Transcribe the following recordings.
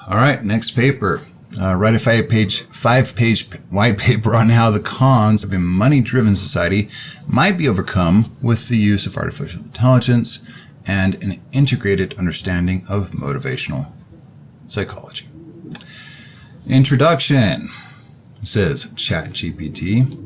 All right, next paper. Write a five-page white paper on how the cons of a money-driven society might be overcome with the use of artificial intelligence and an integrated understanding of motivational psychology. Introduction. It says ChatGPT.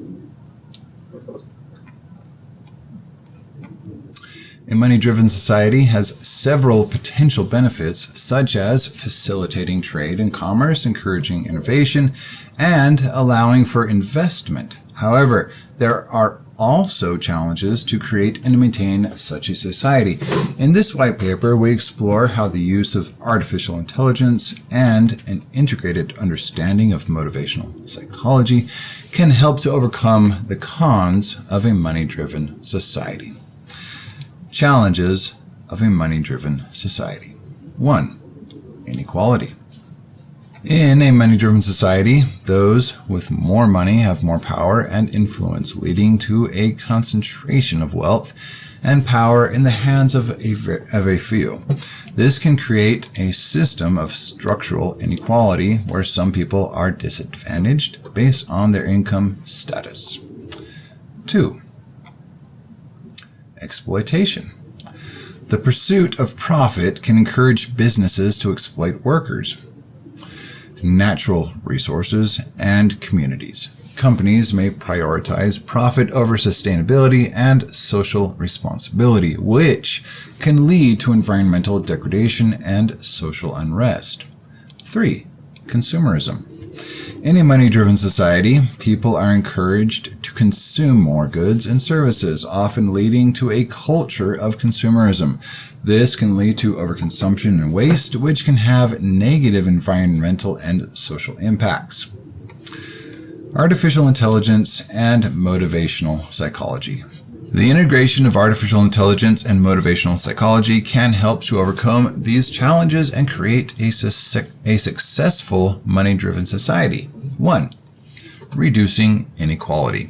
A money-driven society has several potential benefits, such as facilitating trade and commerce, encouraging innovation, and allowing for investment. However, there are also challenges to create and maintain such a society. In this white paper, we explore how the use of artificial intelligence and an integrated understanding of motivational psychology can help to overcome the cons of a money-driven society. Challenges of a money-driven society. 1. Inequality. In a money-driven society, those with more money have more power and influence, leading to a concentration of wealth and power in the hands of a few. This can create a system of structural inequality where some people are disadvantaged based on their income status. 2. Exploitation. The pursuit of profit can encourage businesses to exploit workers, natural resources, and communities. Companies may prioritize profit over sustainability and social responsibility, which can lead to environmental degradation and social unrest. 3. Consumerism. In a money-driven society, people are encouraged to consume more goods and services, often leading to a culture of consumerism. This can lead to overconsumption and waste, which can have negative environmental and social impacts. Artificial intelligence and motivational psychology. The integration of artificial intelligence and motivational psychology can help to overcome these challenges and create a successful money-driven society. 1. Reducing inequality.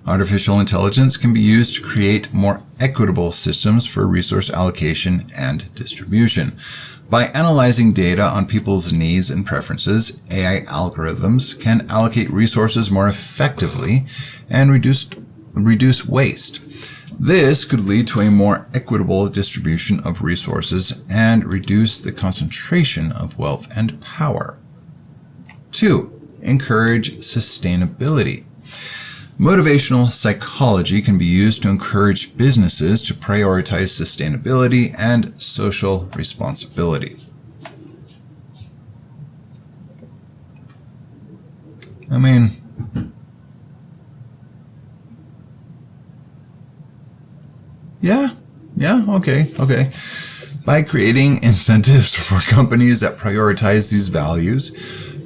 Artificial intelligence can be used to create more equitable systems for resource allocation and distribution. By analyzing data on people's needs and preferences, AI algorithms can allocate resources more effectively and reduce waste. This could lead to a more equitable distribution of resources and reduce the concentration of wealth and power. 2. Encourage sustainability. Motivational psychology can be used to encourage businesses to prioritize sustainability and social responsibility. Okay. By creating incentives for companies that prioritize these values,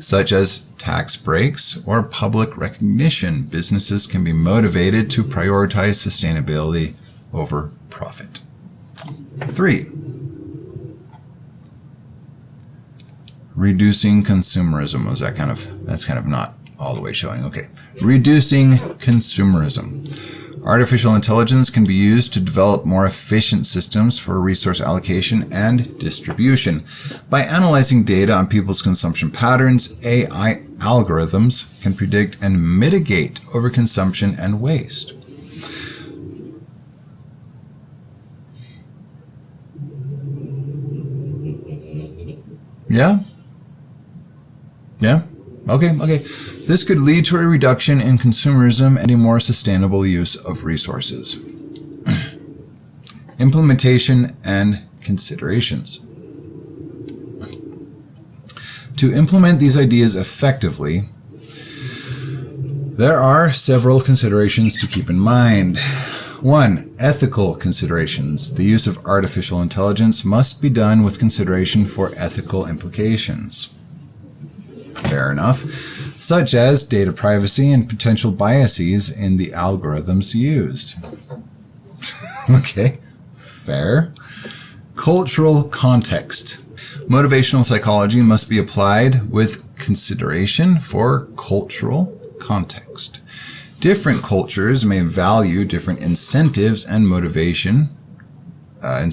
such as tax breaks or public recognition, businesses can be motivated to prioritize sustainability over profit. 3. Reducing consumerism. That's kind of not all the way showing. Okay. Reducing consumerism. Artificial intelligence can be used to develop more efficient systems for resource allocation and distribution. By analyzing data on people's consumption patterns, AI algorithms can predict and mitigate overconsumption and waste. Yeah? Okay. This could lead to a reduction in consumerism and a more sustainable use of resources. Implementation and considerations. To implement these ideas effectively, there are several considerations to keep in mind. 1. Ethical considerations. The use of artificial intelligence must be done with consideration for ethical implications. Fair enough. Such as data privacy and potential biases in the algorithms used. Okay, fair. Cultural context. Motivational psychology must be applied with consideration for cultural context. Different cultures may value different incentives and motivation, and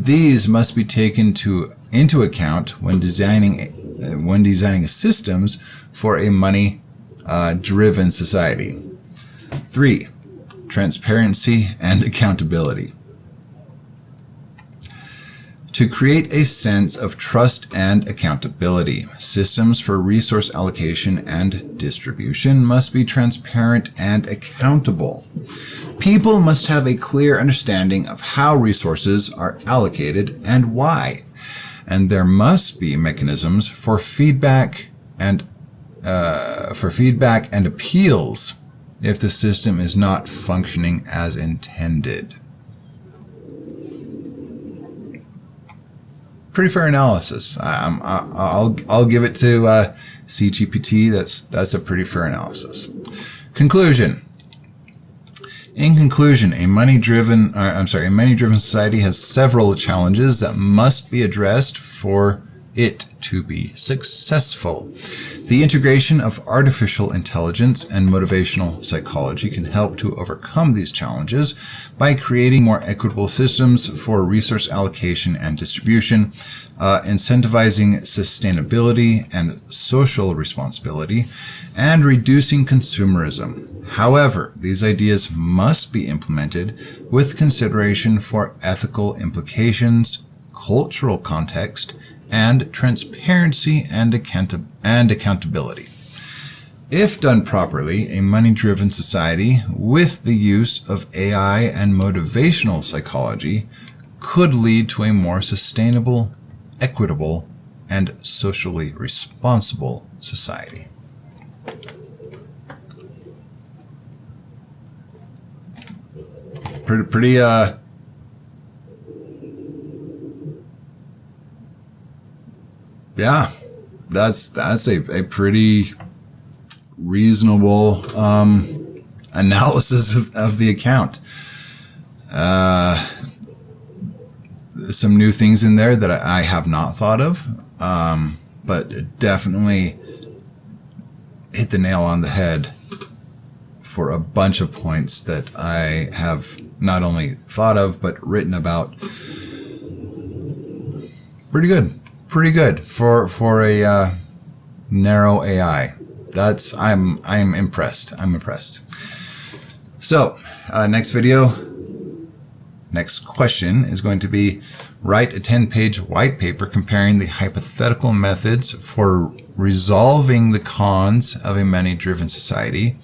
these must be taken into account when designing systems for a money-driven society. 3. Transparency and accountability. To create a sense of trust and accountability, systems for resource allocation and distribution must be transparent and accountable. People must have a clear understanding of how resources are allocated and why, and there must be mechanisms for feedback and appeals if the system is not functioning as intended. Pretty fair analysis. I'll give it to ChatGPT. That's a pretty fair analysis. Conclusion. In conclusion, a money-driven society has several challenges that must be addressed for it to be successful. The integration of artificial intelligence and motivational psychology can help to overcome these challenges by creating more equitable systems for resource allocation and distribution, incentivizing sustainability and social responsibility, and reducing consumerism. However, these ideas must be implemented with consideration for ethical implications, cultural context, and transparency and accountability. If done properly, a money-driven society with the use of AI and motivational psychology could lead to a more sustainable, equitable, and socially responsible society. Pretty yeah, that's a pretty reasonable analysis of the account. Some new things in there that I have not thought of, but definitely hit the nail on the head for a bunch of points that I have not only thought of but written about. Pretty good for a narrow AI. I'm impressed. So next question is going to be: write a 10-page white paper comparing the hypothetical methods for resolving the cons of a money-driven society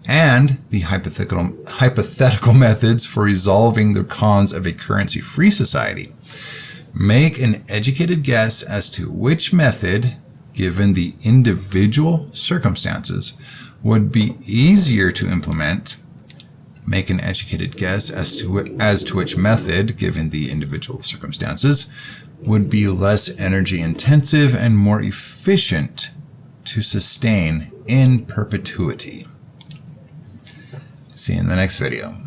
and the hypothetical methods for resolving the cons of a currency-free society. Make an educated guess as to which method, given the individual circumstances, would be easier to implement. Make an educated guess as to which method, given the individual circumstances, would be less energy intensive and more efficient to sustain in perpetuity. See you in the next video.